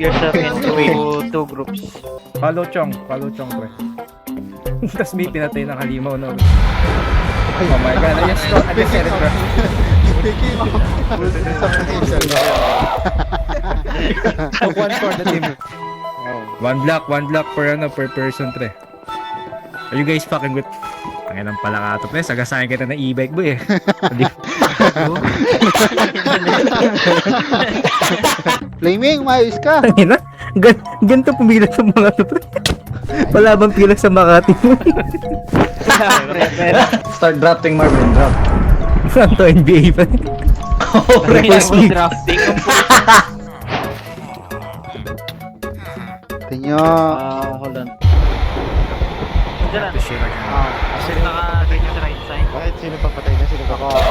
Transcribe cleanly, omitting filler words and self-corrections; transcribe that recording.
yourself into two groups. Follow Chong, pre. Tapos may pinatay ng halimaw, no? Oh my god, yes, unnecessary, bro. One for the team. One block per person, pre. Are you guys fucking with... Ang inang pala ka ito, pre. Sagasahin kita ng e-bike, boy, eh. Flaming, maayos ka. Ang ina, ganito pumila sa mga ito, pre. Wala bang pila sa Makati mo? Start drafting Marvin, draft. Saan to, NBA pa? Request me. Drafting. Tinyo. Hold on. Diyan na. Naka-green sa right side. Bakit sino papatay na? Sino papatay?